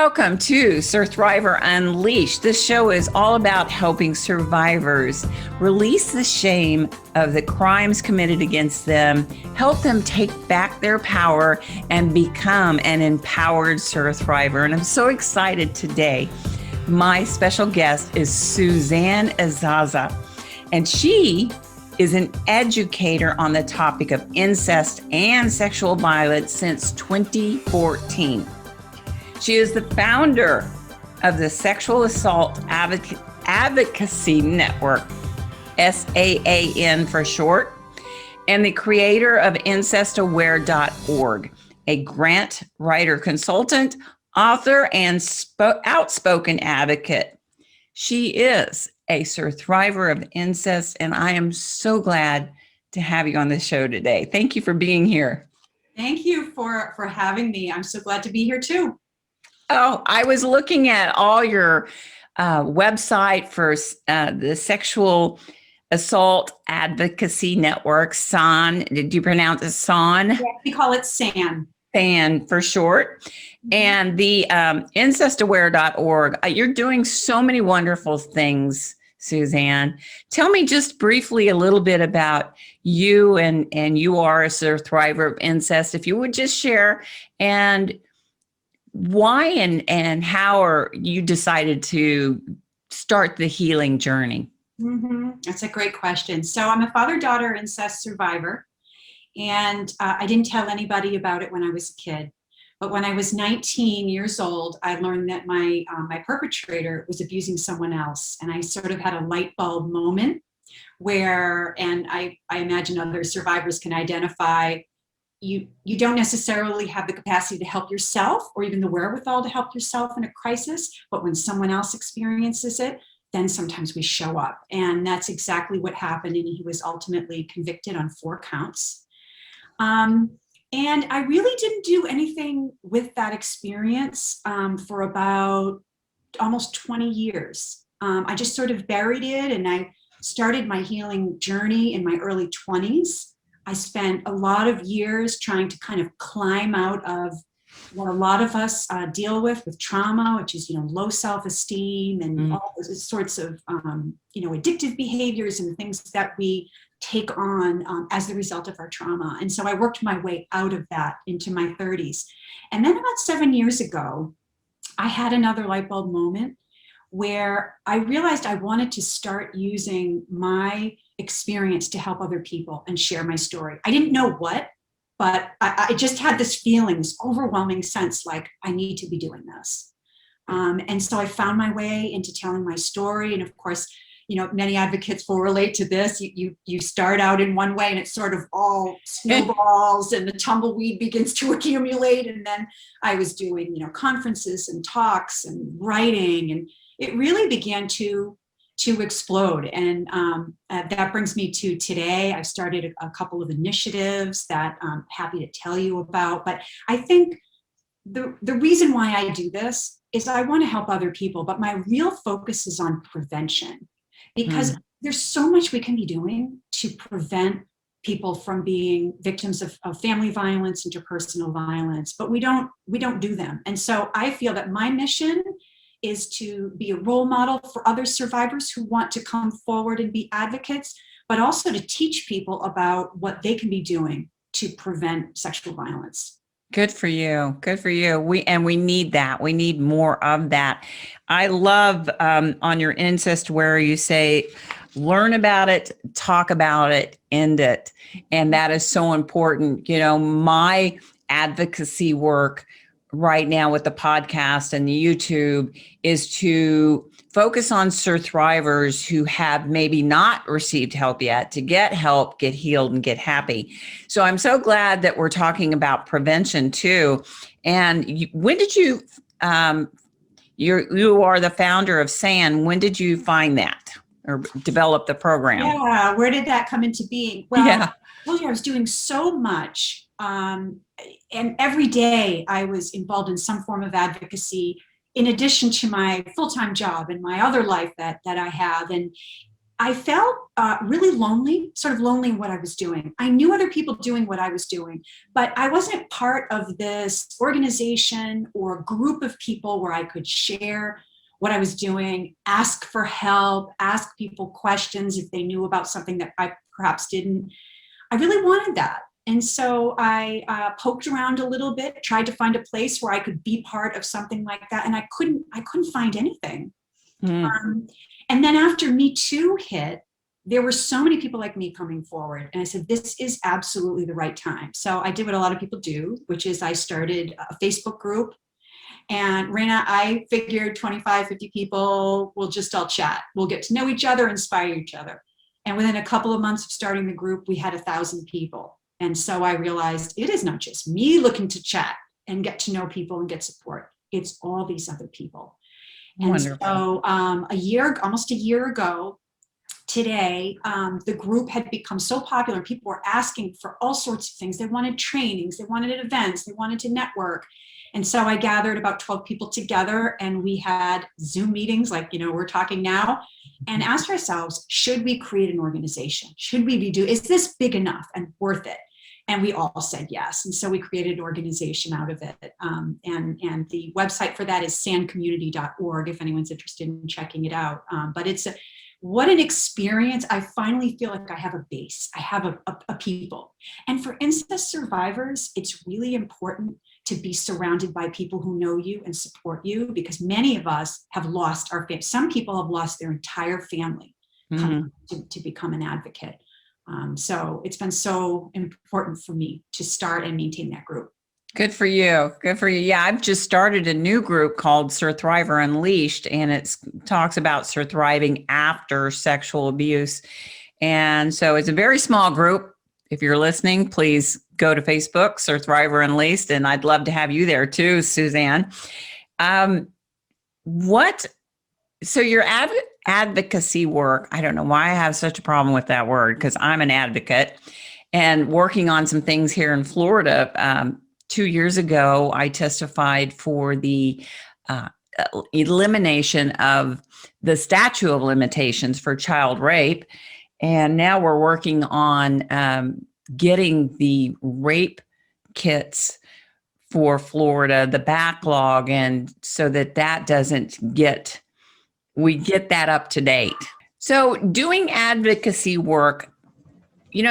Welcome to sur-THRIVER Unleashed. This show is all about helping survivors release the shame of the crimes committed against them, help them take back their power, and become an empowered sur-THRIVER. And I'm so excited today. My special guest is Suzanne Isaza, and she is an educator on the topic of incest and sexual violence since 2014. She is the founder of the Sexual Assault Advocacy Network, SAAN for short, and the creator of incestaware.org, a grant writer consultant, author, and outspoken advocate. She is a sur-THRIVER of incest, and I am so glad to have you on the show today. Thank you for being here. Thank you for having me. I'm so glad to be here too. Oh, I was looking at all your website for the Sexual Assault Advocacy Network, SAAN. Did you pronounce it SAAN? Yeah, we call it SAAN. SAAN for short. Mm-hmm. And the incestaware.org. You're doing so many wonderful things, Suzanne. Tell me just briefly a little bit about you, and you are a sur-THRIVER of incest. If you would just share and why and how you decided to start the healing journey? Mm-hmm. That's a great question. So I'm a father-daughter incest survivor, and I didn't tell anybody about it when I was a kid. But when I was 19 years old, I learned that my perpetrator was abusing someone else, and I sort of had a light bulb moment where, and I imagine other survivors can identify, you don't necessarily have the capacity to help yourself or even the wherewithal to help yourself in a crisis, but when someone else experiences it, then sometimes we show up. And that's exactly what happened, and he was ultimately convicted on 4 counts. And I really didn't do anything with that experience for about almost 20 years. I just sort of buried it, and I started my healing journey in my early 20s. I spent a lot of years trying to kind of climb out of what a lot of us deal with trauma, which is, low self-esteem and all those sorts of, addictive behaviors and things that we take on as the result of our trauma. And so I worked my way out of that into my 30s. And then about 7 years ago, I had another light bulb moment where I realized I wanted to start using my experience to help other people and share my story. I didn't know what, but I just had this feeling, this overwhelming sense like I need to be doing this. And so I found my way into telling my story. And of course, many advocates will relate to this. You start out in one way and it sort of all snowballs and the tumbleweed begins to accumulate. And then I was doing, conferences and talks and writing, and it really began to explode. And that brings me to today. I've started a couple of initiatives that I'm happy to tell you about. But I think the reason why I do this is I want to help other people, but my real focus is on prevention, because there's so much we can be doing to prevent people from being victims of family violence, interpersonal violence, but we don't do them. And so I feel that my mission is to be a role model for other survivors who want to come forward and be advocates, but also to teach people about what they can be doing to prevent sexual violence. Good for you. Good for you. We need that. We need more of that. I love on your Incest Aware, you say, learn about it, talk about it, end it. And that is so important. My advocacy work right now with the podcast and the YouTube is to focus on sur-THRIVERs who have maybe not received help yet, to get help, get healed, and get happy. So I'm so glad that we're talking about prevention too. And when did you are the founder of SAAN. When did you find that or develop the program? Yeah, where did that come into being? Well, I was doing so much. And every day I was involved in some form of advocacy in addition to my full-time job and my other life that I have. And I felt really lonely, sort of lonely in what I was doing. I knew other people doing what I was doing, but I wasn't part of this organization or group of people where I could share what I was doing, ask for help, ask people questions if they knew about something that I perhaps didn't. I really wanted that. And so I poked around a little bit, tried to find a place where I could be part of something like that, and I couldn't find anything. Mm. And then after Me Too hit, there were so many people like me coming forward. And I said, this is absolutely the right time. So I did what a lot of people do, which is I started a Facebook group. And Raina, I figured 25, 50 people will just all chat. We'll get to know each other, inspire each other. And within a couple of months of starting the group, we had 1,000 people. And so I realized it is not just me looking to chat and get to know people and get support. It's all these other people. And Wonderful. so almost a year ago today, the group had become so popular. People were asking for all sorts of things. They wanted trainings, they wanted events, they wanted to network. And so I gathered about 12 people together and we had Zoom meetings like, we're talking now, and asked ourselves, should we create an organization? Should we is this big enough and worth it? And we all said yes. And so we created an organization out of it. And the website for that is sancommunity.org if anyone's interested in checking it out. But what an experience. I finally feel like I have a base. I have a people. And for incest survivors, it's really important to be surrounded by people who know you and support you, because many of us have lost our family. Some people have lost their entire family to become an advocate. So it's been so important for me to start and maintain that group. Good for you. Good for you. Yeah, I've just started a new group called sur-THRIVER Unleashed, and it talks about sur-thriving after sexual abuse. And so it's a very small group. If you're listening, please go to Facebook, sur-THRIVER Unleashed, and I'd love to have you there too, Suzanne. So your advocacy work, I don't know why I have such a problem with that word, because I'm an advocate and working on some things here in Florida. 2 years ago, I testified for the elimination of the statute of limitations for child rape. And now we're working on getting the rape kits for Florida, the backlog, and so that we get that up to date. So doing advocacy work,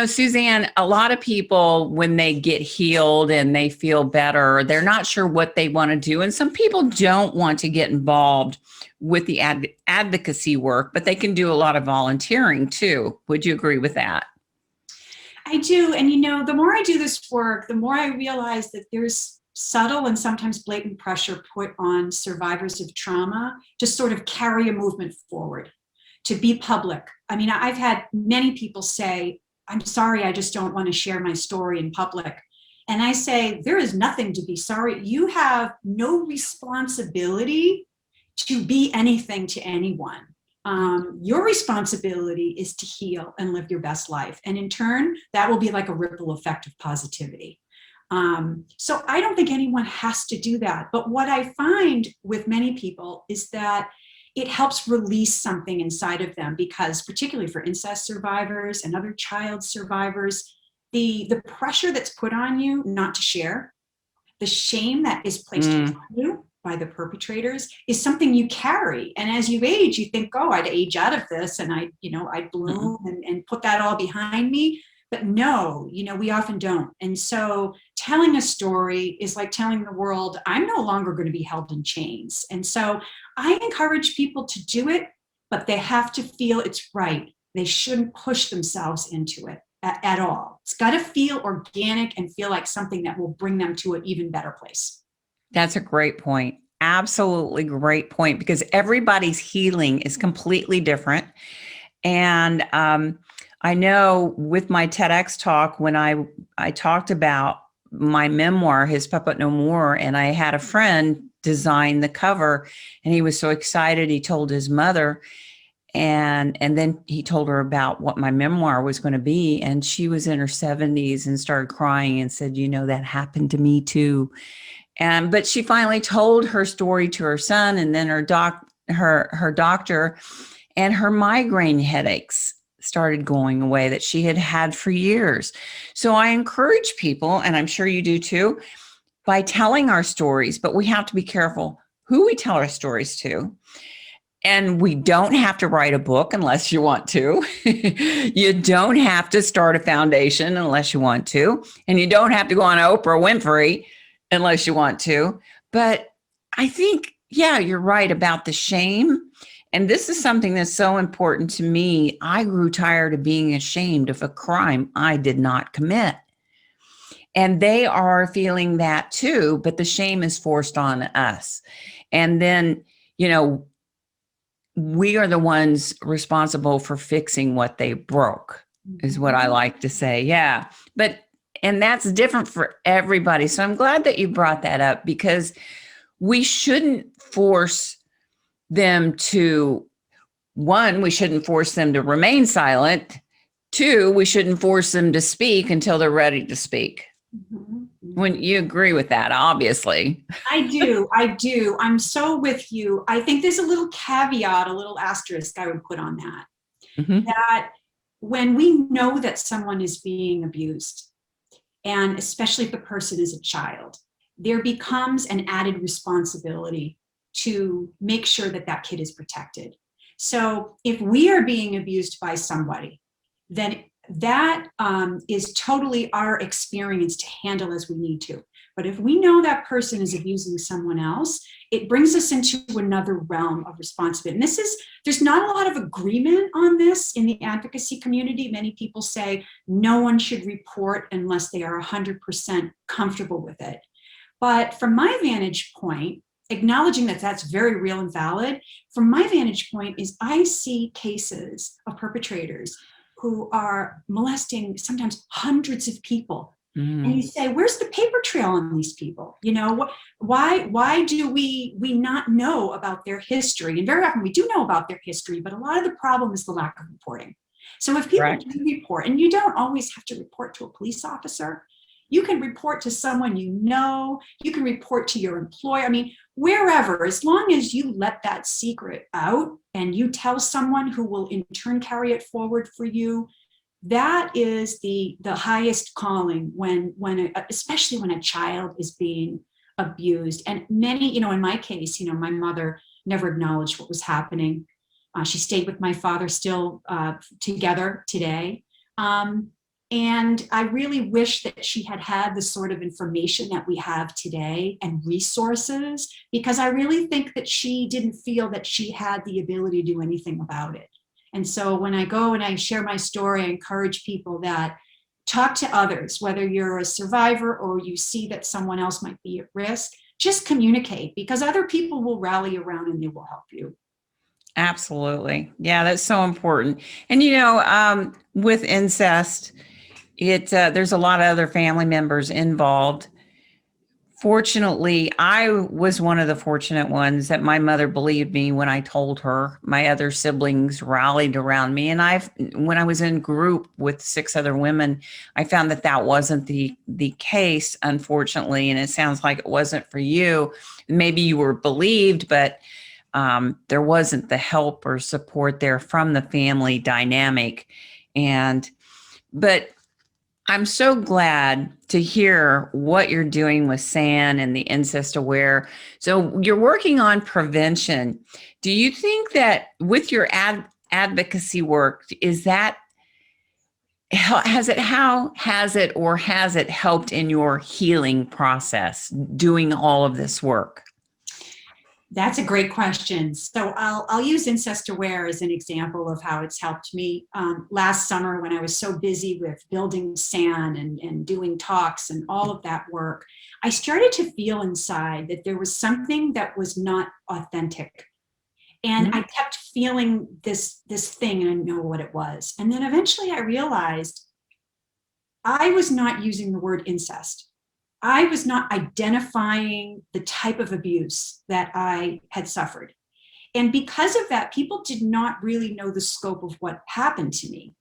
Suzanne, a lot of people, when they get healed and they feel better, they're not sure what they want to do. And some people don't want to get involved with the advocacy work, but they can do a lot of volunteering too. Would you agree with that? I do. And, the more I do this work, the more I realize that there's subtle and sometimes blatant pressure put on survivors of trauma to sort of carry a movement forward, to be public. I mean, I've had many people say, I'm sorry, I just don't want to share my story in public. And I say, there is nothing to be sorry. You have no responsibility to be anything to anyone. Your responsibility is to heal and live your best life. And in turn, that will be like a ripple effect of positivity. So I don't think anyone has to do that. But what I find with many people is that it helps release something inside of them, because particularly for incest survivors and other child survivors, the pressure that's put on you not to share, the shame that is placed on you by the perpetrators is something you carry. And as you age, you think, oh, I'd age out of this and I'd bloom and put that all behind me. But no, we often don't. And so telling a story is like telling the world, I'm no longer going to be held in chains. And so I encourage people to do it, but they have to feel it's right. They shouldn't push themselves into it at all. It's got to feel organic and feel like something that will bring them to an even better place. That's a great point. Absolutely great point, because everybody's healing is completely different. And I know with my TEDx talk, when I talked about my memoir, His Puppet No More, and I had a friend design the cover, and he was so excited. He told his mother, and then he told her about what my memoir was going to be. And she was in her 70s and started crying and said, that happened to me too. But she finally told her story to her son and then her doctor. and her migraine headaches started going away that she had had for years. So I encourage people, and I'm sure you do too, by telling our stories, but we have to be careful who we tell our stories to. And we don't have to write a book unless you want to. You don't have to start a foundation unless you want to. And you don't have to go on Oprah Winfrey unless you want to. But I think, yeah, you're right about the shame. And this is something that's so important to me. I grew tired of being ashamed of a crime I did not commit. And they are feeling that too, but the shame is forced on us. And then, you know, we are the ones responsible for fixing what they broke, is what I like to say. Yeah. And that's different for everybody. So I'm glad that you brought that up, because we shouldn't force them to, one, we shouldn't force them to remain silent. Two, we shouldn't force them to speak until they're ready to speak. When you agree with that, obviously. I do. I'm so with you. I think there's a little caveat, a little asterisk I would put on that. That when we know that someone is being abused, and especially if the person is a child, there becomes an added responsibility to make sure that that kid is protected. So if we are being abused by somebody, then that is totally our experience to handle as we need to. But if we know that person is abusing someone else, it brings us into another realm of responsibility. And there's not a lot of agreement on this in the advocacy community. Many people say no one should report unless they are 100% comfortable with it. But from my vantage point, acknowledging that that's very real and valid, from my vantage point is I see cases of perpetrators who are molesting sometimes hundreds of people. And you say, where's the paper trail on these people? You know, why do we not know about their history? And very often we do know about their history, but a lot of the problem is the lack of reporting. So if people do report, and you don't always have to report to a police officer, you can report to someone you know, you can report to your employer. I mean, wherever, as long as you let that secret out and you tell someone who will in turn carry it forward for you, that is the highest calling especially when a child is being abused. And many, you know, in my case, you know, my mother never acknowledged what was happening. She stayed with my father still together today. And I really wish that she had had the sort of information that we have today and resources, because I really think that she didn't feel that she had the ability to do anything about it. And so when I go and I share my story, I encourage people that talk to others, whether you're a survivor or you see that someone else might be at risk, just communicate, because other people will rally around and they will help you. Absolutely. Yeah, that's so important. And, you know, with incest, there's a lot of other family members involved. Fortunately, I was one of the fortunate ones that my mother believed me when I told her. My other siblings rallied around me. And when I was in group with 6 other women, I found that wasn't the case, unfortunately. And it sounds like it wasn't for you. Maybe you were believed, but there wasn't the help or support there from the family dynamic. But I'm so glad to hear what you're doing with SAAN and the Incest Aware. So you're working on prevention. Do you think that with your advocacy work, has it helped in your healing process doing all of this work? That's a great question. So I'll use Incest Aware as an example of how it's helped me. Last summer, when I was so busy with building SAAN and doing talks and all of that work, I started to feel inside that there was something that was not authentic. And I kept feeling this thing, and I didn't know what it was. And then eventually I realized I was not using the word incest. I was not identifying the type of abuse that I had suffered. And because of that, people did not really know the scope of what happened to me.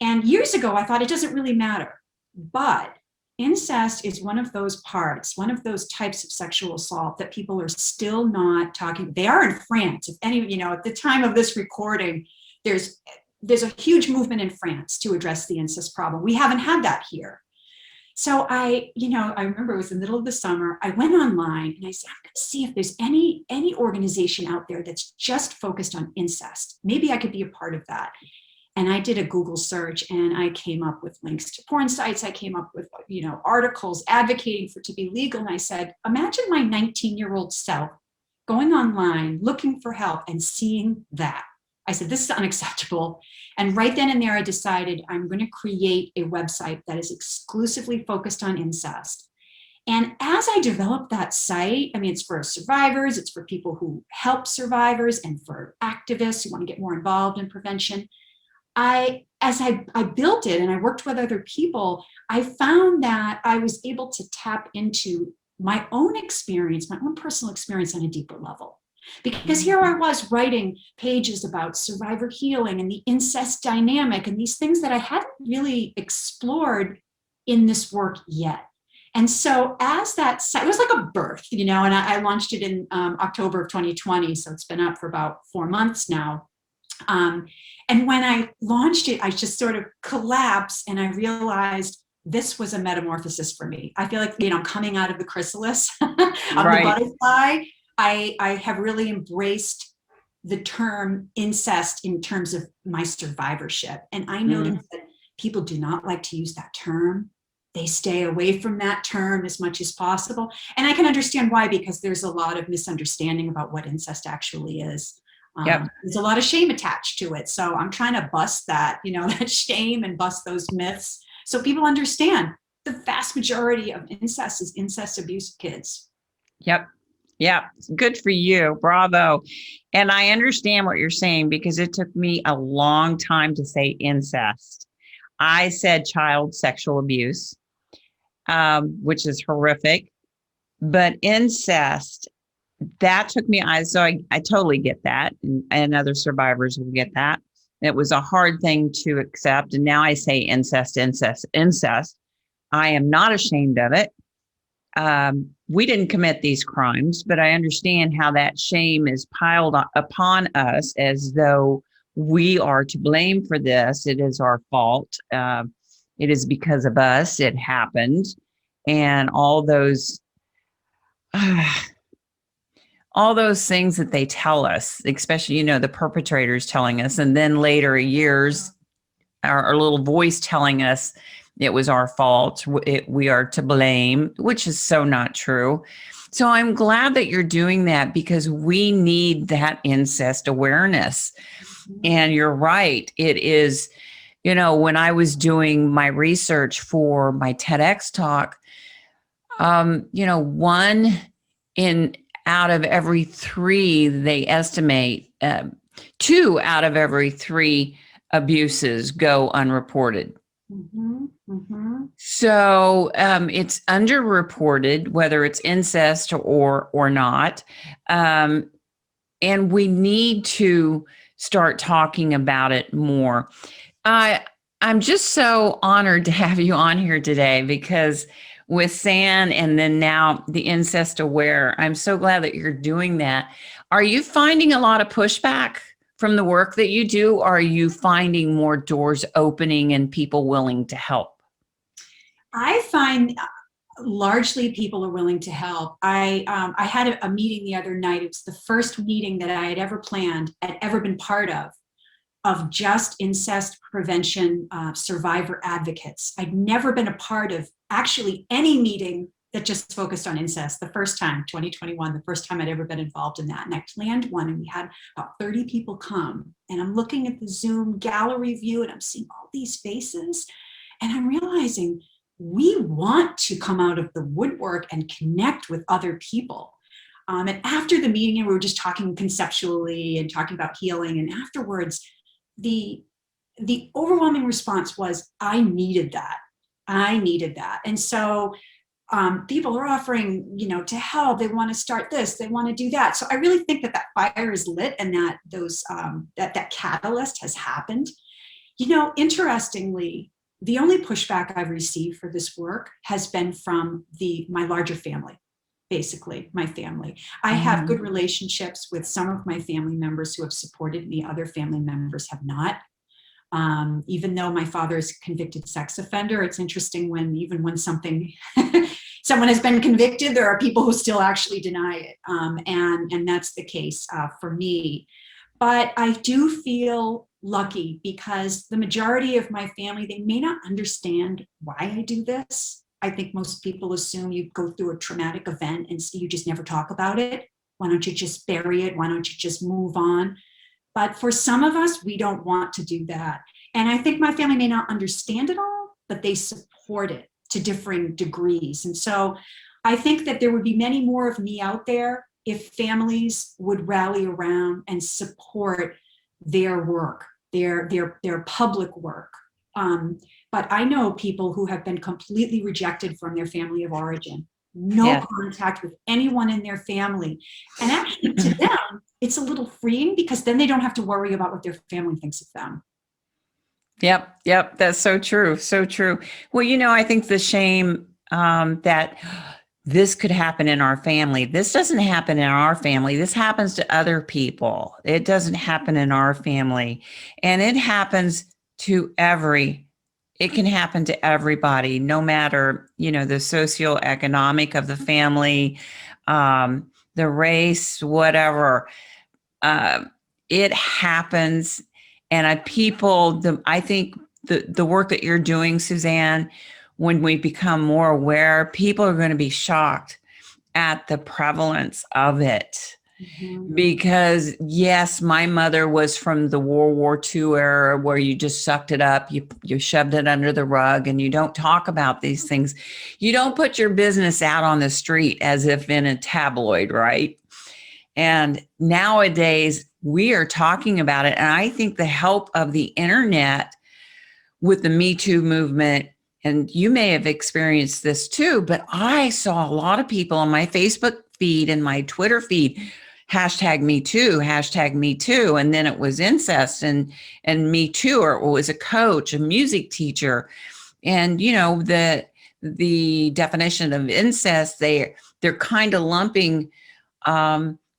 And years ago, I thought it doesn't really matter. But incest is one of those types of sexual assault that people are still not talking. They are in France. If any, at the time of this recording, there's a huge movement in France to address the incest problem. We haven't had that here. So I remember it was the middle of the summer. I went online and I said, I'm going to see if there's any organization out there that's just focused on incest. Maybe I could be a part of that. And I did a Google search and I came up with links to porn sites. I came up with, articles advocating for it to be legal. And I said, imagine my 19-year-old self going online, looking for help and seeing that. I said, this is unacceptable. And right then and there, I decided I'm going to create a website that is exclusively focused on incest. And as I developed that site, it's for survivors, it's for people who help survivors and for activists who want to get more involved in prevention. As I built it and I worked with other people, I found that I was able to tap into my own experience, my own personal experience on a deeper level. Because here I was writing pages about survivor healing and the incest dynamic and these things that I hadn't really explored in this work yet. And so as that site, it was like a birth, and I launched it in October of 2020. So it's been up for about 4 months now. And when I launched it, I just sort of collapsed and I realized this was a metamorphosis for me. I feel like, coming out of the chrysalis of the butterfly, I have really embraced the term incest in terms of my survivorship. And I noticed that people do not like to use that term. They stay away from that term as much as possible. And I can understand why, because there's a lot of misunderstanding about what incest actually is. There's a lot of shame attached to it. So I'm trying to bust that, that shame and bust those myths so people understand the vast majority of incest is incest abuse of kids. Yep. Good for you. Bravo. And I understand what you're saying because it took me a long time to say incest. I said child sexual abuse, which is horrific, but incest, that took me, I totally get that. And other survivors will get that. It was a hard thing to accept. And now I say incest. I am not ashamed of it. We didn't commit these crimes, but I understand how that shame is piled upon us as though we are to blame for this. It is our fault. It is because of us. It happened. And all those things that they tell us, especially, the perpetrators telling us, and then later years, our little voice telling us it was our fault, we are to blame, which is so not true. So I'm glad that you're doing that because we need that incest awareness. And you're right. It is, when I was doing my research for my TEDx talk, 1 out of every 3, they estimate 2 out of every 3 abuses go unreported. So it's underreported, whether it's incest or not. And we need to start talking about it more. I'm just so honored to have you on here today because with SAAN and then now the Incest Aware, I'm so glad that you're doing that. Are you finding a lot of pushback from the work that you do? Or are you finding more doors opening and people willing to help? I find largely people are willing to help. I had a meeting the other night. It was the first meeting that I had ever planned, had ever been part of just incest prevention survivor advocates. I'd never been a part of actually any meeting that just focused on incest. The first time, 2021, the first time I'd ever been involved in that. And I planned one and we had about 30 people come. And I'm looking at the Zoom gallery view and I'm seeing all these faces. And I'm realizing we want to come out of the woodwork and connect with other people. And after the meeting, we were just talking conceptually and talking about healing. And afterwards, the overwhelming response was, I needed that. And so people are offering, to help. They want to start this. They want to do that. So I really think that fire is lit and that that catalyst has happened. Interestingly, the only pushback I've received for this work has been from my larger family, basically my family. I have good relationships with some of my family members who have supported me. Other family members have not. Even though my father is a convicted sex offender, it's interesting even when something, someone has been convicted, there are people who still actually deny it. And that's the case for me. But I do feel lucky because the majority of my family, they may not understand why I do this. I think most people assume you go through a traumatic event and so you just never talk about it. Why don't you just bury it? Why don't you just move on? But for some of us, we don't want to do that. And I think my family may not understand it all, but they support it to differing degrees. And so I think that there would be many more of me out there if families would rally around and support their work, their public work. But I know people who have been completely rejected from their family of origin, no contact with anyone in their family. And actually to them, it's a little freeing because then they don't have to worry about what their family thinks of them. Yep. That's so true. So true. Well, I think the shame that this could happen in our family. This doesn't happen in our family. This happens to other people. It doesn't happen in our family. And it happens to it can happen to everybody, no matter, the socioeconomic of the family, the race, whatever. It happens. And I think the work that you're doing, Suzanne, when we become more aware, people are going to be shocked at the prevalence of it. Because yes, my mother was from the World War II era where you just sucked it up, you shoved it under the rug, and you don't talk about these things. You don't put your business out on the street as if in a tabloid, right? And nowadays we are talking about it. And I think the help of the internet with the Me Too movement, and you may have experienced this too, but I saw a lot of people on my Facebook feed and my Twitter feed, hashtag Me Too, hashtag Me Too. And then it was incest and Me Too, or it was a coach, a music teacher. And, the definition of incest, they're kind of lumping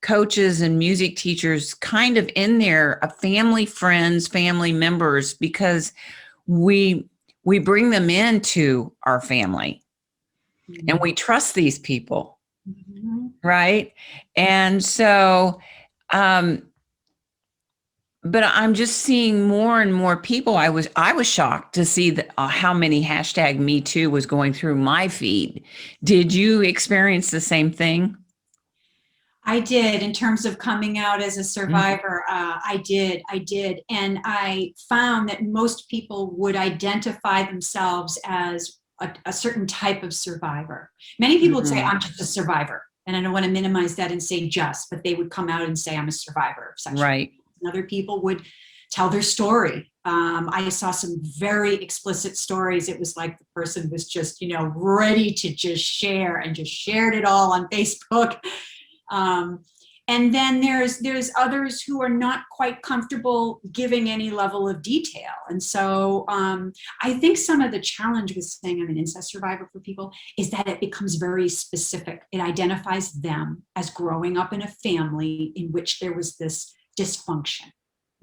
coaches and music teachers kind of in there, family friends, family members, because we bring them into our family and we trust these people. Right. And so, but I'm just seeing more and more people. I was shocked to see that how many hashtag Me Too was going through my feed. Did you experience the same thing? I did. In terms of coming out as a survivor, I did. And I found that most people would identify themselves as a certain type of survivor. Many people would say, I'm just a survivor. And I don't want to minimize that and say just, but they would come out and say, I'm a survivor of sexual right. And other people would tell their story. I saw some very explicit stories. It was like the person was just, ready to just share and just shared it all on Facebook. And then there's others who are not quite comfortable giving any level of detail. And so I think some of the challenge with saying I'm an incest survivor for people is that it becomes very specific. It identifies them as growing up in a family in which there was this dysfunction,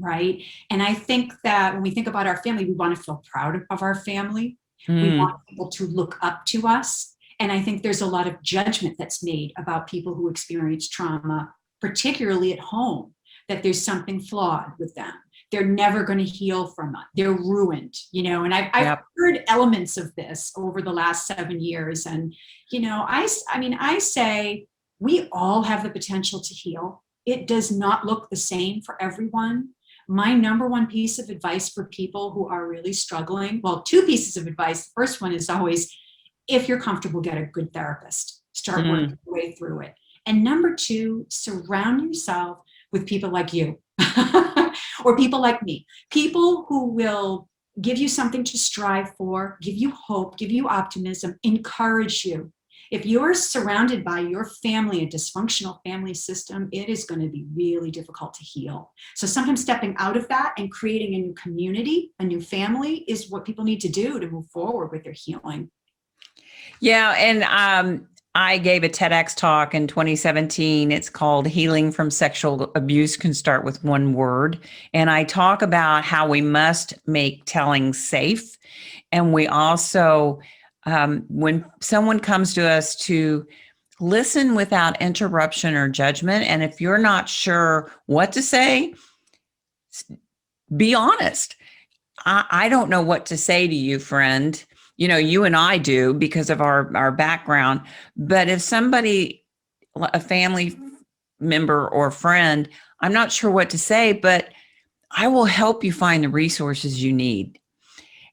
right? And I think that when we think about our family, we want to feel proud of our family. We want people to look up to us. And I think there's a lot of judgment that's made about people who experience trauma, particularly at home, that there's something flawed with them. They're never going to heal from it. They're ruined, and I've heard elements of this over the last 7 years. And, I say we all have the potential to heal. It does not look the same for everyone. My number one piece of advice for people who are really struggling, well, two pieces of advice. The first one is always, if you're comfortable, get a good therapist. Start working your way through it. And number two, surround yourself with people like you or people like me, people who will give you something to strive for, give you hope, give you optimism, encourage you. If you're surrounded by your family, a dysfunctional family system, it is going to be really difficult to heal. So sometimes stepping out of that and creating a new community, a new family, is what people need to do to move forward with their healing. Yeah. And I gave a TEDx talk in 2017. It's called Healing from Sexual Abuse Can Start with One Word. And I talk about how we must make telling safe. And we also, when someone comes to us, to listen without interruption or judgment. And if you're not sure what to say, be honest. I don't know what to say to you, friend. You know, you and I do because of our background. But if somebody, a family member or friend, I'm not sure what to say, but I will help you find the resources you need.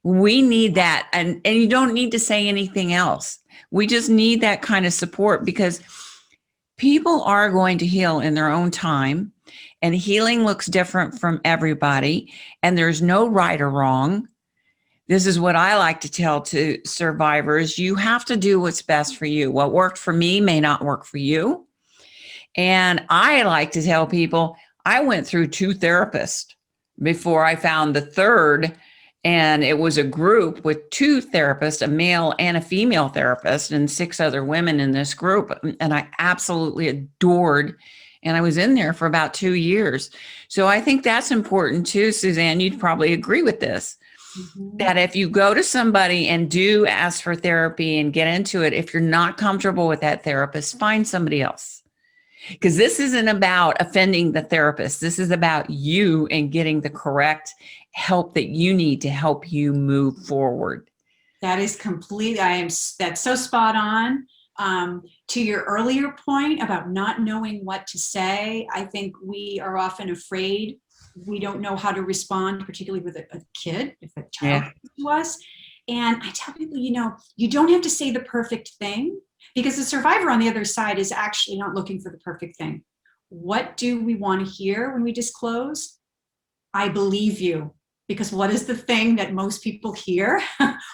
We need that. And you don't need to say anything else. We just need that kind of support, because people are going to heal in their own time, and healing looks different from everybody. And there's no right or wrong. This is what I like to tell to survivors. You have to do what's best for you. What worked for me may not work for you. And I like to tell people I went through 2 therapists before I found the third. And it was a group with 2 therapists, a male and a female therapist, and 6 other women in this group. And I absolutely adored. And I was in there for about 2 years. So I think that's important too, Suzanne. You'd probably agree with this. Mm-hmm. That if you go to somebody and do ask for therapy and get into it, if you're not comfortable with that therapist, find somebody else. Because this isn't about offending the therapist. This is about you and getting the correct help that you need to help you move forward. That is completely, that's so spot on. To your earlier point about not knowing what to say, I think we are often afraid. We don't know how to respond, particularly with a kid, if a child comes to us. And I tell people, you don't have to say the perfect thing, because the survivor on the other side is actually not looking for the perfect thing. What do we want to hear when we disclose? I believe you. Because what is the thing that most people hear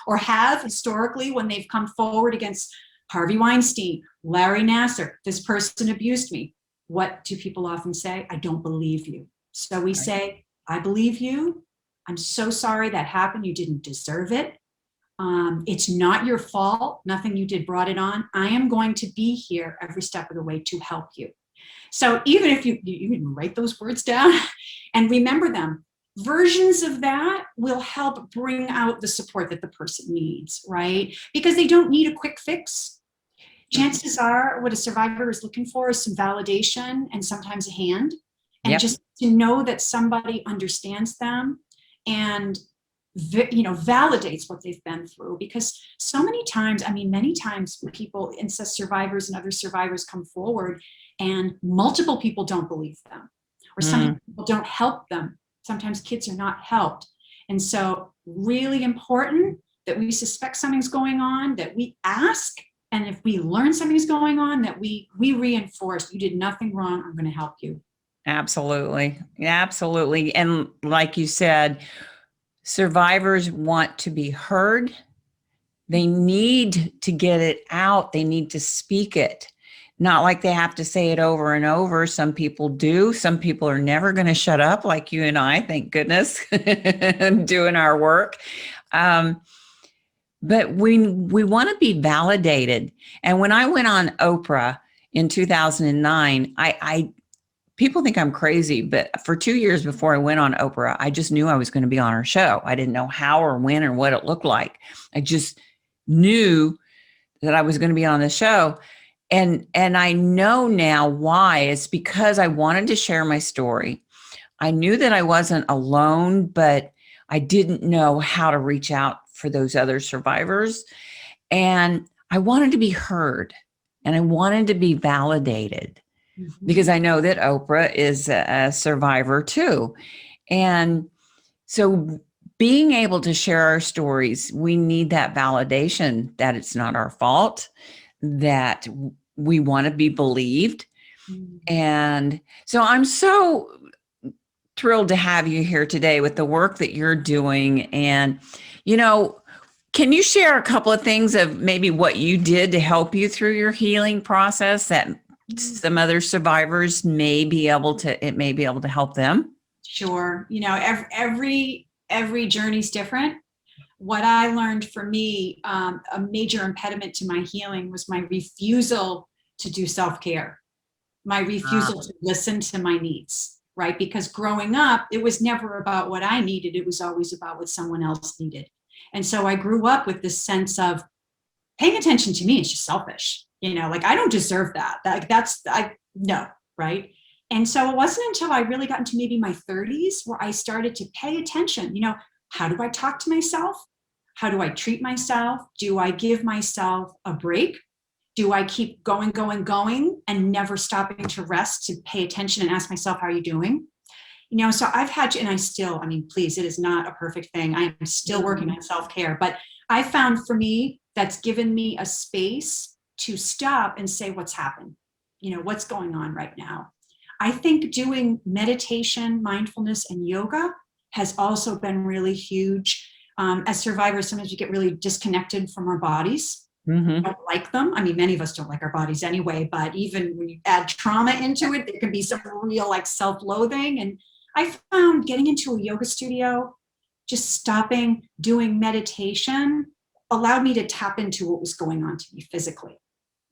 or have historically when they've come forward against Harvey Weinstein, Larry Nassar, this person abused me? What do people often say? I don't believe you. So we say, I believe you. I'm so sorry that happened. You didn't deserve it. It's not your fault. Nothing you did brought it on. I am going to be here every step of the way to help you. So even if you can write those words down and remember them, versions of that will help bring out the support that the person needs, right? Because they don't need a quick fix. Chances are what a survivor is looking for is some validation and sometimes a hand, and just to know that somebody understands them and validates what they've been through. Because so many times, many times people, incest survivors and other survivors, come forward and multiple people don't believe them, or some people don't help them. Sometimes kids are not helped. And so really important that we suspect something's going on, that we ask, and if we learn something's going on, that we reinforce, you did nothing wrong, I'm going to help you. Absolutely. Absolutely. And like you said, survivors want to be heard. They need to get it out. They need to speak it. Not like they have to say it over and over. Some people do. Some people are never going to shut up, like you and I, thank goodness, doing our work. But we want to be validated. And when I went on Oprah in 2009, people think I'm crazy, but for 2 years before I went on Oprah, I just knew I was going to be on her show. I didn't know how or when or what it looked like. I just knew that I was going to be on the show. And I know now why. It's because I wanted to share my story. I knew that I wasn't alone, but I didn't know how to reach out for those other survivors. And I wanted to be heard, and I wanted to be validated, because I know that Oprah is a survivor too. And so being able to share our stories, we need that validation that it's not our fault, that we want to be believed. And so I'm so thrilled to have you here today with the work that you're doing. And, Can you share a couple of things of maybe what you did to help you through your healing process that some other survivors may be able to, it may be able to help them? Sure. You know, every journey's different. What I learned for me, a major impediment to my healing was my refusal to do self-care, my Ah, refusal to listen to my needs, right? Because growing up, it was never about what I needed. It was always about what someone else needed. And so I grew up with this sense of paying attention to me is just selfish. You know, like I don't deserve that. I no, right? And so it wasn't until I really got into maybe my 30s where I started to pay attention. You know, how do I talk to myself? How do I treat myself? Do I give myself a break? Do I keep going, going, going and never stopping to rest, to pay attention and ask myself, how are you doing? You know, so I've had to, and I still, I mean, please, it is not a perfect thing. I am still working on self-care, but I found for me, that's given me a space to stop and say, what's happened? You know, what's going on right now? I think doing meditation, mindfulness, and yoga has also been really huge. As survivors, sometimes we get really disconnected from our bodies. We mm-hmm. don't like them. I mean, many of us don't like our bodies anyway, but even when you add trauma into it, there can be some real like self-loathing. And I found getting into a yoga studio, just stopping, doing meditation, allowed me to tap into what was going on to me physically,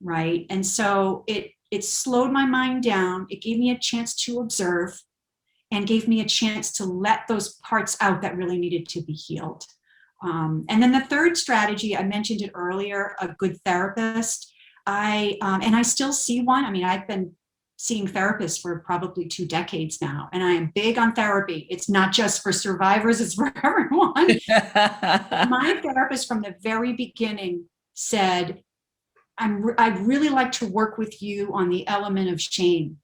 right? And so it slowed my mind down. It gave me a chance to observe and gave me a chance to let those parts out that really needed to be healed. And then the third strategy, I mentioned it earlier, a good therapist. And I still see one. I mean, I've been seeing therapists for probably 2 decades now, and I am big on therapy. It's not just for survivors, it's for everyone. My therapist from the very beginning said, I'd really like to work with you on the element of shame,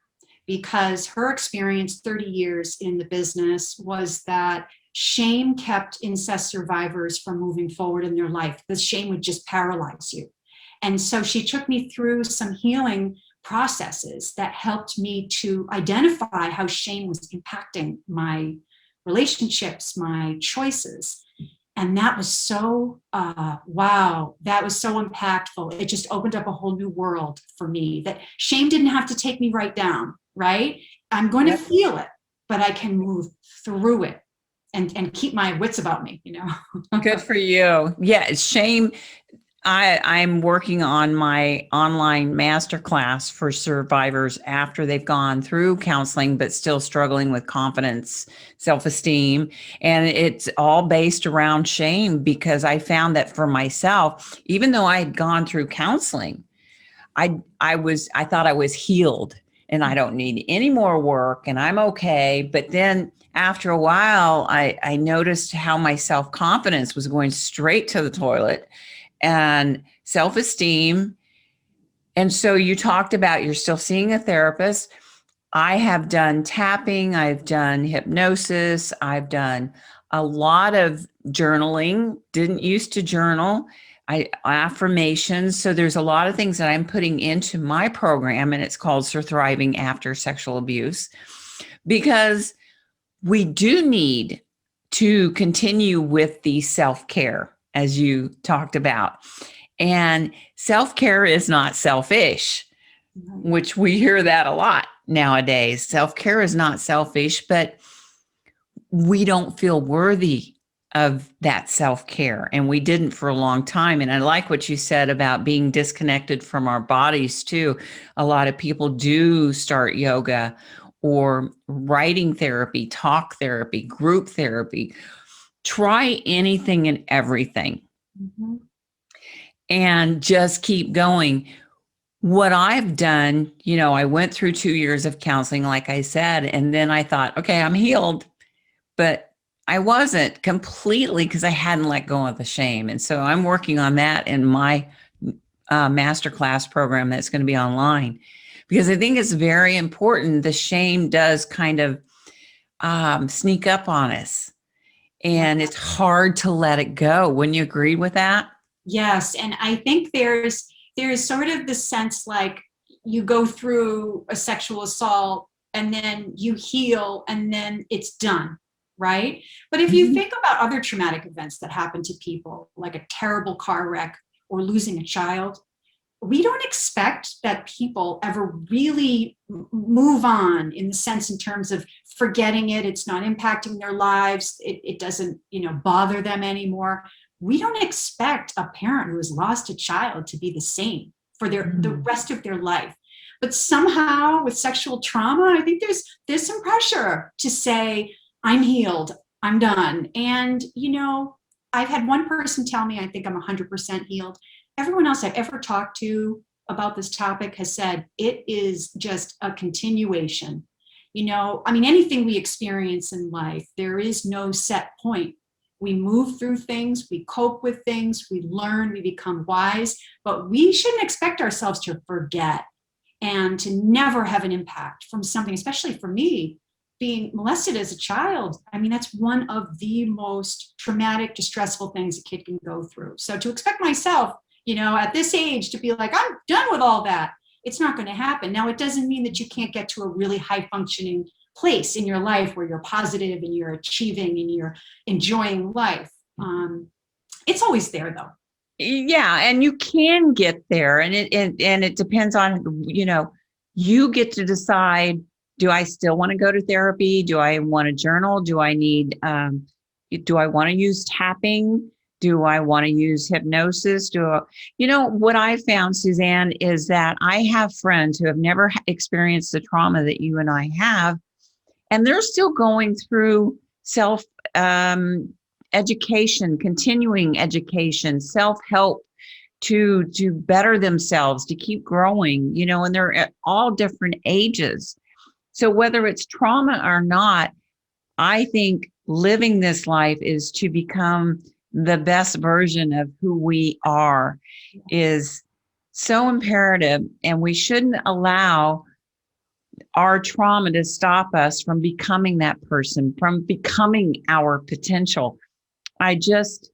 because her experience 30 years in the business was that shame kept incest survivors from moving forward in their life. The shame would just paralyze you. And so she took me through some healing processes that helped me to identify how shame was impacting my relationships, my choices. And that was so, wow, that was so impactful. It just opened up a whole new world for me, that shame didn't have to take me right down, right? I'm going to Yep. feel it, but I can move through it and keep my wits about me, you know? Good for you. Yeah, shame. I'm working on my online masterclass for survivors after they've gone through counseling, but still struggling with confidence, self-esteem. And it's all based around shame, because I found that for myself, even though I had gone through counseling, I thought I was healed and I don't need any more work and I'm okay. But then after a while, I noticed how my self-confidence was going straight to the toilet, and self-esteem. And so you talked about you're still seeing a therapist. I have done tapping, I've done hypnosis, I've done a lot of journaling, didn't used to journal. I affirmations. So there's a lot of things that I'm putting into my program, and it's called sur-THRIVING After Sexual Abuse, because we do need to continue with the self-care, as you talked about. And self-care is not selfish, which we hear that a lot nowadays. Self-care is not selfish, but we don't feel worthy of that self-care. And we didn't for a long time. And I like what you said about being disconnected from our bodies too. A lot of people do start yoga or writing therapy, talk therapy, group therapy. Try anything and everything Mm-hmm. and just keep going. What I've done, you know, I went through 2 years of counseling, like I said, and then I thought, okay, I'm healed, but I wasn't completely, because I hadn't let go of the shame. And so I'm working on that in my masterclass program that's going to be online, because I think it's very important. The shame does kind of sneak up on us, and it's hard to let it go. Wouldn't you agree with that? Yes, and I think there's sort of the sense like you go through a sexual assault and then you heal and then it's done. right? But if you think about other traumatic events that happen to people, like a terrible car wreck or losing a child, we don't expect that people ever really move on, in the sense, in terms of forgetting it. It's not impacting their lives. It doesn't, bother them anymore. We don't expect a parent who has lost a child to be the same for the rest of their life. But somehow with sexual trauma, I think there's some pressure to say, I'm healed, I'm done. And, I've had one person tell me, I think I'm 100% healed. Everyone else I've ever talked to about this topic has said it is just a continuation. Anything we experience in life, there is no set point. We move through things, we cope with things, we learn, we become wise, but we shouldn't expect ourselves to forget and to never have an impact from something, especially for me, being molested as a child. That's one of the most traumatic, distressful things a kid can go through. So to expect myself, at this age to be like, I'm done with all that, it's not going to happen. Now, it doesn't mean that you can't get to a really high functioning place in your life where you're positive and you're achieving and you're enjoying life. It's always there, though. Yeah, and you can get there, and it depends on, you get to decide, do I still want to go to therapy? Do I want to journal? Do I want to use tapping? Do I want to use hypnosis? What I found, Suzanne, is that I have friends who have never experienced the trauma that you and I have, and they're still going through self education, continuing education, self-help to better themselves, to keep growing, and they're at all different ages. So whether it's trauma or not, I think living this life is to become the best version of who we are is so imperative, and we shouldn't allow our trauma to stop us from becoming that person, from becoming our potential. I just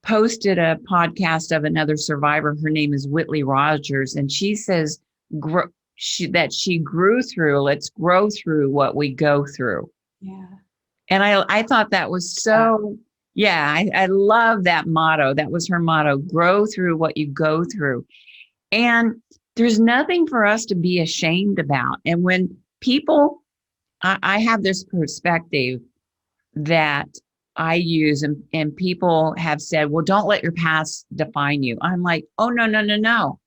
posted a podcast of another survivor. Her name is Whitley Rogers, and she says that she grew through, let's grow through what we go through. Yeah. And I thought that was so, I love that motto. That was her motto, grow through what you go through. And there's nothing for us to be ashamed about. And when people, I have this perspective that I use, and people have said, well, don't let your past define you. I'm like, oh, no.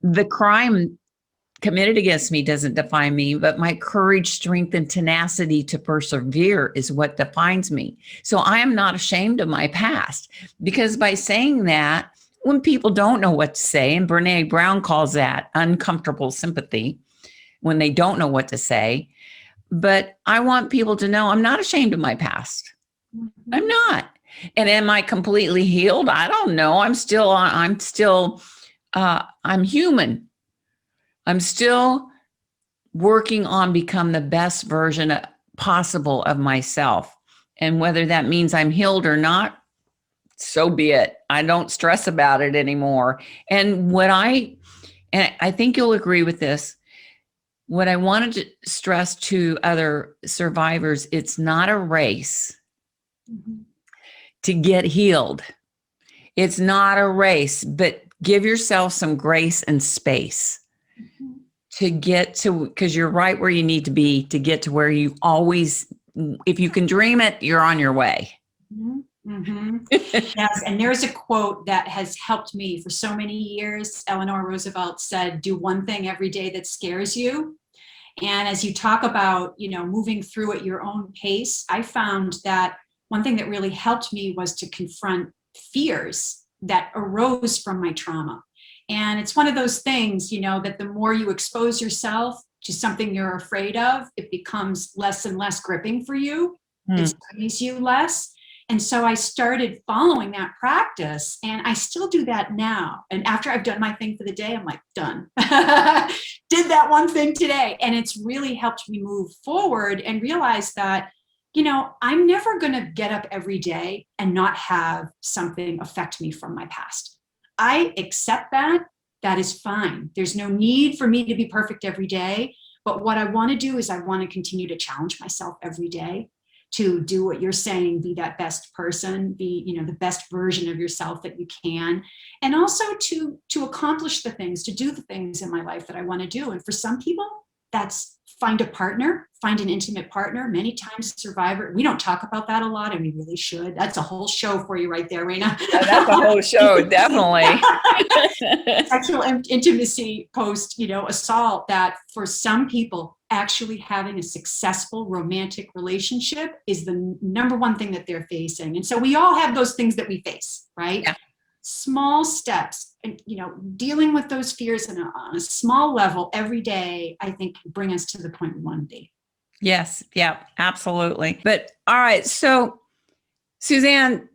The crime committed against me doesn't define me, but my courage, strength, and tenacity to persevere is what defines me. So I am not ashamed of my past, because by saying that, when people don't know what to say, and Brene Brown calls that uncomfortable sympathy, when they don't know what to say, but I want people to know I'm not ashamed of my past. Mm-hmm. I'm not. And am I completely healed? I don't know. I'm human. I'm still working on become the best version possible of myself. And whether that means I'm healed or not, so be it. I don't stress about it anymore. And I think you'll agree with this, what I wanted to stress to other survivors, it's not a race to get healed. It's not a race, but give yourself some grace and space to get to, because you're right where you need to be to get to where you always, if you can dream it, you're on your way. Yes, and there's a quote that has helped me for so many years. Eleanor Roosevelt said, do one thing every day that scares you. And as you talk about, moving through at your own pace, I found that one thing that really helped me was to confront fears that arose from my trauma. And it's one of those things, that the more you expose yourself to something you're afraid of, it becomes less and less gripping for you. It squeezes you less. And so I started following that practice, and I still do that now. And after I've done my thing for the day, I'm like, done. Did that one thing today. And it's really helped me move forward and realize that, I'm never going to get up every day and not have something affect me from my past. I accept that. That is fine. There's no need for me to be perfect every day. But what I want to do is I want to continue to challenge myself every day to do what you're saying, be that best person, be, the best version of yourself that you can. And also to accomplish the things, to do the things in my life that I want to do. And for some people, that's find a partner, find an intimate partner. Many times survivor, we don't talk about that a lot, and we really should. That's a whole show for you right there, Raina. That's a whole show, definitely. Sexual intimacy post, assault, that for some people, actually having a successful romantic relationship is the number one thing that they're facing. And so we all have those things that we face, right? Yeah. Small steps, and dealing with those fears on a small level every day, I think bring us to the point we want to be. Yes. Yeah, absolutely. But all right. So Suzanne,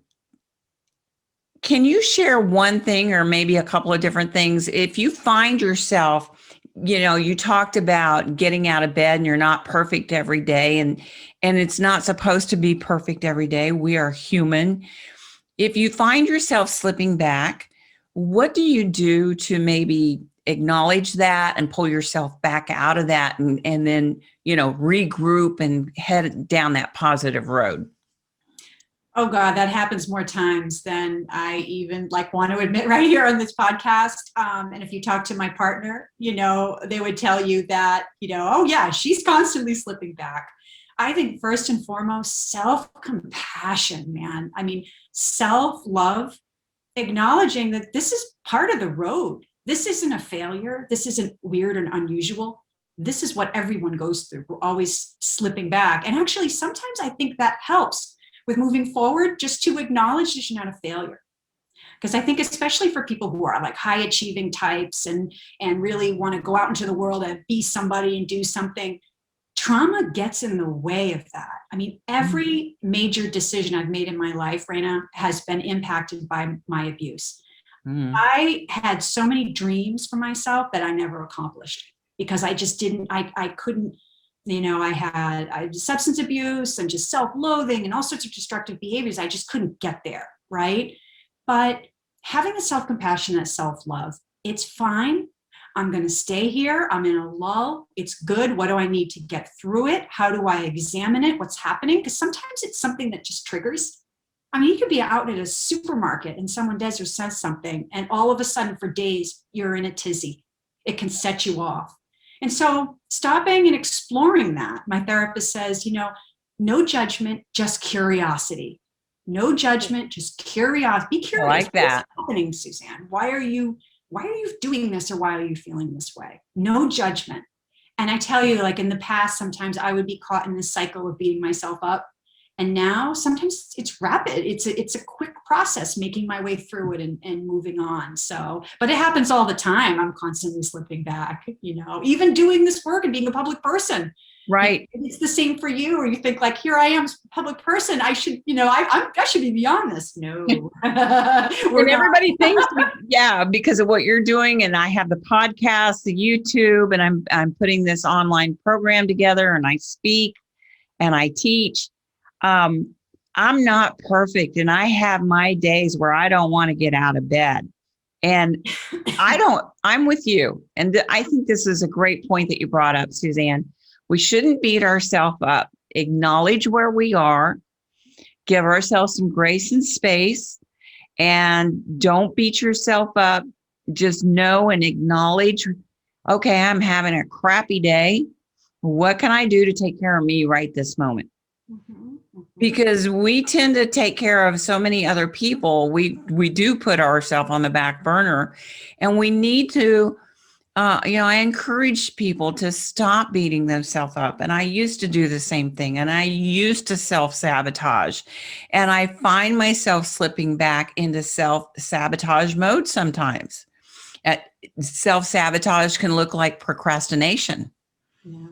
can you share one thing or maybe a couple of different things? If you find yourself, you talked about getting out of bed and you're not perfect every day, and it's not supposed to be perfect every day. We are human. If you find yourself slipping back, what do you do to maybe acknowledge that and pull yourself back out of that and then, regroup and head down that positive road? Oh God, that happens more times than I even want to admit right here on this podcast. And if you talk to my partner, they would tell you that, oh yeah, she's constantly slipping back. I think first and foremost, self-compassion, man. I mean, self-love, acknowledging that this is part of the road. This isn't a failure. This isn't weird and unusual. This is what everyone goes through. We're always slipping back. And actually, sometimes I think that helps with moving forward, just to acknowledge that you're not a failure. Because I think especially for people who are high achieving types and really want to go out into the world and be somebody and do something, trauma gets in the way of that. I mean, every major decision I've made in my life, Raina, has been impacted by my abuse. I had so many dreams for myself that I never accomplished because I just didn't, I couldn't, I had substance abuse and just self-loathing and all sorts of destructive behaviors. I just couldn't get there, right? But having the self-compassion, that self-love, it's fine. I'm going to stay here. I'm in a lull. It's good. What do I need to get through it? How do I examine it? What's happening? Because sometimes it's something that just triggers. I mean, you could be out at a supermarket and someone does or says something, and all of a sudden for days, you're in a tizzy. It can set you off. And so stopping and exploring that, my therapist says, no judgment, just curiosity. No judgment, just curiosity. Be curious. I like that. What's happening, Suzanne? Why are you doing this, or why are you feeling this way? No judgment. And I tell you, in the past, sometimes I would be caught in this cycle of beating myself up. And now sometimes it's rapid. It's a quick process, making my way through it and moving on. So, but it happens all the time. I'm constantly slipping back, even doing this work and being a public person. Right. It's the same for you, or you think here I am, a public person. I should, I should be beyond this. No. And everybody thinks, because of what you're doing. And I have the podcast, the YouTube, and I'm putting this online program together, and I speak and I teach. I'm not perfect, and I have my days where I don't want to get out of bed, and I'm with you. And I think this is a great point that you brought up, Suzanne. We shouldn't beat ourselves up. Acknowledge where we are, give ourselves some grace and space, and don't beat yourself up. Just know and acknowledge, okay, I'm having a crappy day. What can I do to take care of me right this moment? Because we tend to take care of so many other people. We do put ourselves on the back burner, and we need to, I encourage people to stop beating themselves up. And I used to do the same thing, and I used to self-sabotage, and I find myself slipping back into self-sabotage mode sometimes. Self-sabotage can look like procrastination. Yeah.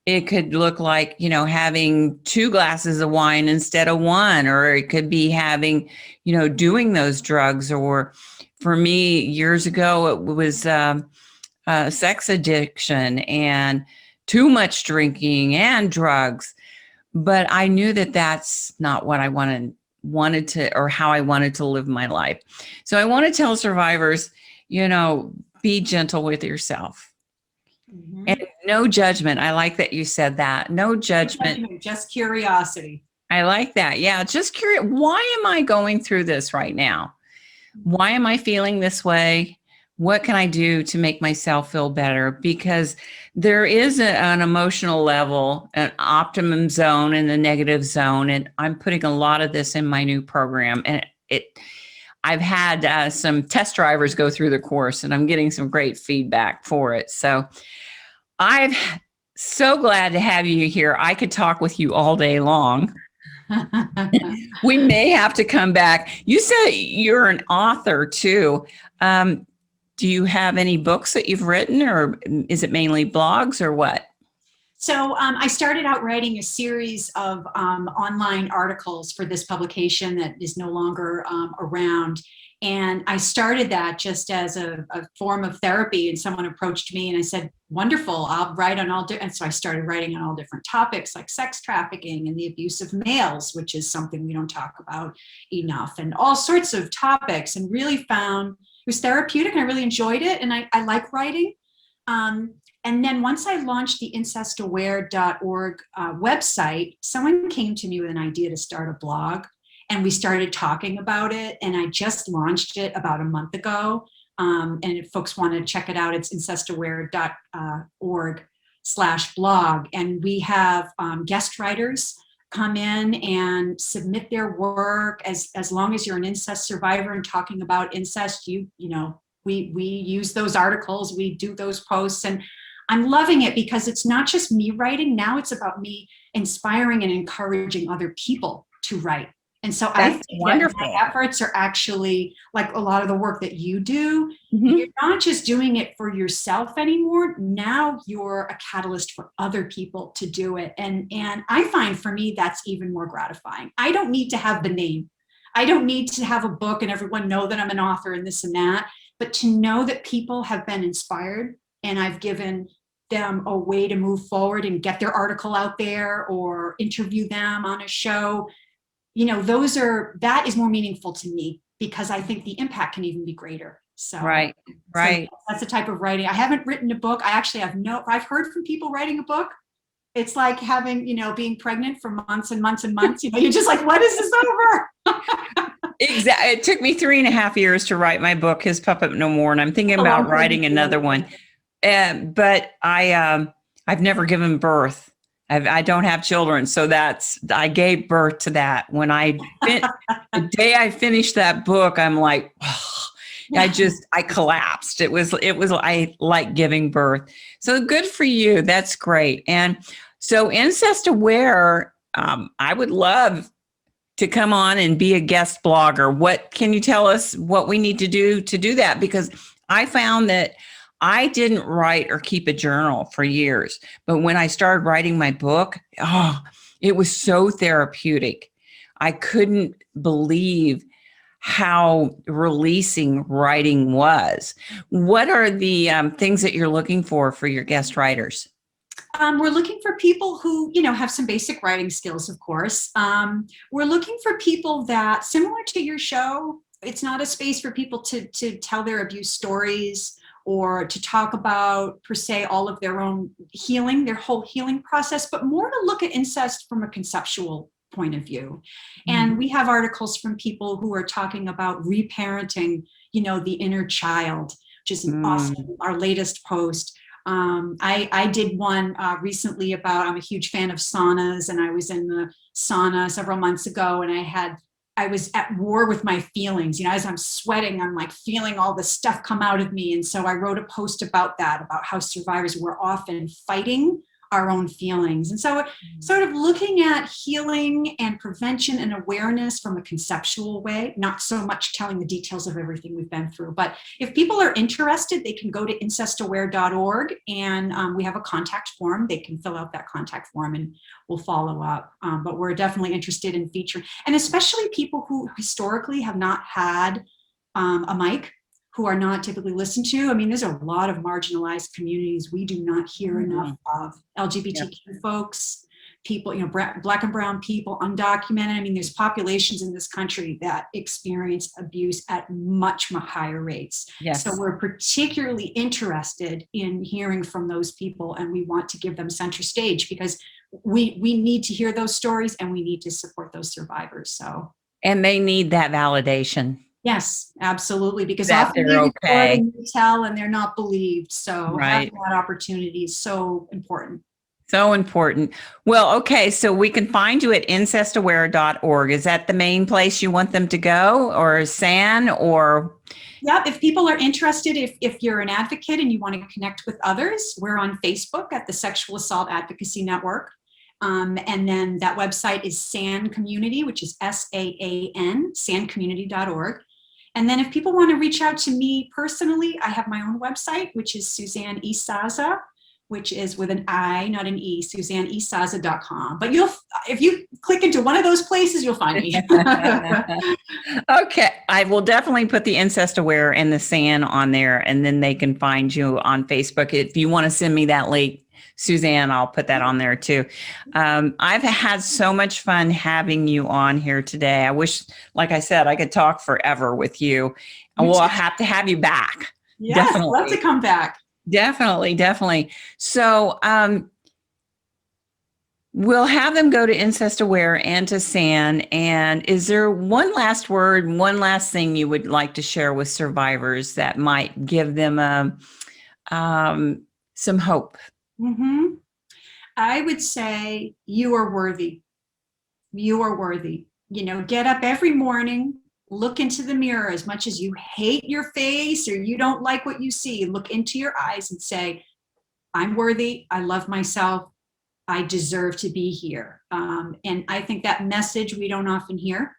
It could look like, having 2 glasses of wine instead of 1, or it could be having, doing those drugs. Or for me, years ago, it was sex addiction and too much drinking and drugs. But I knew that that's not what I wanted to, or how I wanted to live my life. So I want to tell survivors, be gentle with yourself. Mm-hmm. And no judgment. I like that you said that. No judgment. Just curiosity. I like that. Yeah. Just curious. Why am I going through this right now? Why am I feeling this way? What can I do to make myself feel better? Because there is an emotional level, an optimum zone and the negative zone. And I'm putting a lot of this in my new program. And I've had some test drivers go through the course and I'm getting some great feedback for it. So I'm so glad to have you here. I could talk with you all day long. We may have to come back. You said you're an author too. Do you have any books that you've written, or is it mainly blogs, or what? So I started out writing a series of online articles for this publication that is no longer around. And I started that just as a form of therapy. And someone approached me and I said, wonderful, I'll write on all and so I started writing on all different topics like sex trafficking and the abuse of males, which is something we don't talk about enough, and all sorts of topics, and really found it was therapeutic and I really enjoyed it. And I like writing. And then once I launched the incestaware.org website, someone came to me with an idea to start a blog, and we started talking about it. And I just launched it about a month ago. And if folks want to check it out, it's incestaware.org/blog. And we have guest writers come in and submit their work as long as you're an incest survivor and talking about incest. We use those articles, we do those posts, and I'm loving it because it's not just me writing. Now it's about me inspiring and encouraging other people to write. And so I think wonderful. That my efforts are actually like a lot of the work that you do. Mm-hmm. You're not just doing it for yourself anymore. Now you're a catalyst for other people to do it. And I find for me, that's even more gratifying. I don't need to have the name. I don't need to have a book and everyone know that I'm an author and this and that, but to know that people have been inspired and I've given them a way to move forward and get their article out there or interview them on a show, that is more meaningful to me because I think the impact can even be greater. So right. So that's the type of writing. I haven't written a book. I actually I've heard from people writing a book. It's like having, being pregnant for months and months and months, you're just like, when is this over? Exactly. It took me 3.5 years to write my book, His Puppet No More. And I'm thinking about writing another one. But I've never given birth. I don't have children. So I gave birth to that. When the day I finished that book, I'm like, oh, I collapsed. It was, I like giving birth. So good for you. That's great. And so Incest Aware, I would love to come on and be a guest blogger. What can you tell us what we need to do that? Because I found that I didn't write or keep a journal for years, but when I started writing my book, it was so therapeutic. I couldn't believe how releasing writing was. What are the things that you're looking for your guest writers? We're looking for people who, have some basic writing skills, of course. We're looking for people that, similar to your show, it's not a space for people to tell their abuse stories or to talk about, per se, all of their own healing, their whole healing process, but more to look at incest from a conceptual point of view. And we have articles from people who are talking about reparenting, the inner child, which is awesome, our latest post. I did one recently about, I'm a huge fan of saunas, and I was in the sauna several months ago, and I was at war with my feelings. As I'm sweating, I'm like feeling all this stuff come out of me. And so I wrote a post about that, about how survivors were often fighting our own feelings. And so sort of looking at healing and prevention and awareness from a conceptual way, not so much telling the details of everything we've been through. But if people are interested, they can go to incestaware.org, and we have a contact form. They can fill out that contact form and we'll follow up. But we're definitely interested in featuring, and especially people who historically have not had a mic, who are not typically listened to. I mean, there's a lot of marginalized communities we do not hear enough of. LGBTQ folks, people, Black and brown people, undocumented. I mean, there's populations in this country that experience abuse at much higher rates. Yes. So we're particularly interested in hearing from those people, and we want to give them center stage because we need to hear those stories, and we need to support those survivors. So, and they need that validation. yes, absolutely, because That often they're they report okay. and they tell and they're not believed. So Right. having that opportunity is so important. So important. Well, okay, so we can find you at incestaware.org. Is that the main place you want them to go, or SAAN, or? Yep. If people are interested, if you're an advocate and you want to connect with others, we're on Facebook at the Sexual Assault Advocacy Network. And then that website is SAAN Community, which is SAAN, SAANcommunity.org. And then if people want to reach out to me personally, I have my own website, which is Suzanne Isaza, which is with an I, not an E, SuzanneIsaza.com. But if you click into one of those places, you'll find me. Okay, I will definitely put the Incest Aware and the SAAN on there, and then they can find you on Facebook. If you want to send me that link, Suzanne, I'll put that on there too. I've had so much fun having you on here today. I wish, like I said, I could talk forever with you. And we'll have to have you back. Yes, definitely. Love to come back. Definitely. So we'll have them go to Incest Aware and to SAAN. And is there one last word, one last thing you would like to share with survivors that might give them some hope? Mm-hmm. I would say you are worthy. You are worthy. Get up every morning, look into the mirror. As much as you hate your face or you don't like what you see, look into your eyes and say, I'm worthy. I love myself. I deserve to be here. And I think that message we don't often hear,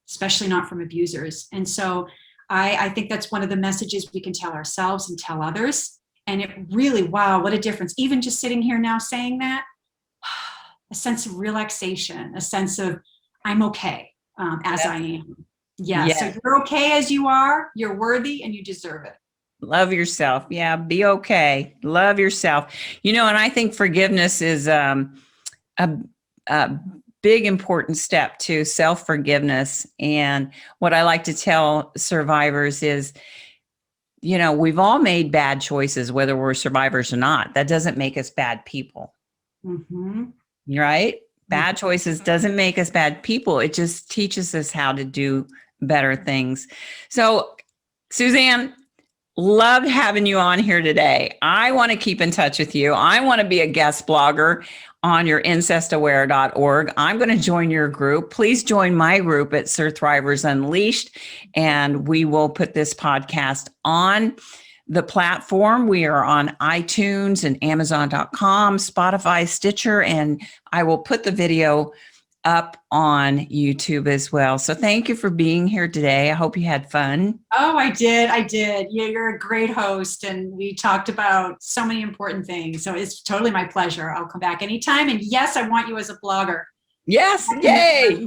especially not from abusers. And so I think that's one of the messages we can tell ourselves and tell others. And it really, wow, what a difference. Even just sitting here now saying that, a sense of relaxation, a sense of I'm okay as I am. Yes. So you're okay as you are, you're worthy, and you deserve it. Love yourself. Yeah, be okay. Love yourself. And I think forgiveness is a big important step to self-forgiveness. And what I like to tell survivors is, we've all made bad choices, whether we're survivors or not. That doesn't make us bad people. Mm-hmm. Right? Bad choices doesn't make us bad people. It just teaches us how to do better things. So, Suzanne, loved having you on here today. I want to keep in touch with you. I want to be a guest blogger on your incestaware.org. I'm going to join your group. Please join my group at sur-THRIVERS Unleashed, and we will put this podcast on the platform. We are on iTunes and Amazon.com, Spotify, Stitcher, and I will put the video up on YouTube as well. So thank you for being here today. I hope you had fun. Oh, I did. Yeah, you're a great host, and we talked about so many important things. So it's totally my pleasure. I'll come back anytime. And yes, I want you as a blogger. Yes. Yay.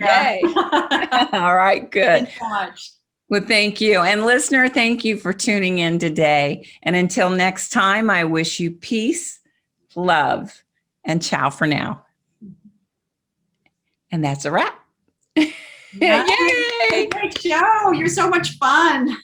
All right, good. Thanks so much. Well, thank you. And listener, thank you for tuning in today. And until next time, I wish you peace, love, and ciao for now. And that's a wrap. Yay! Great show. You're so much fun.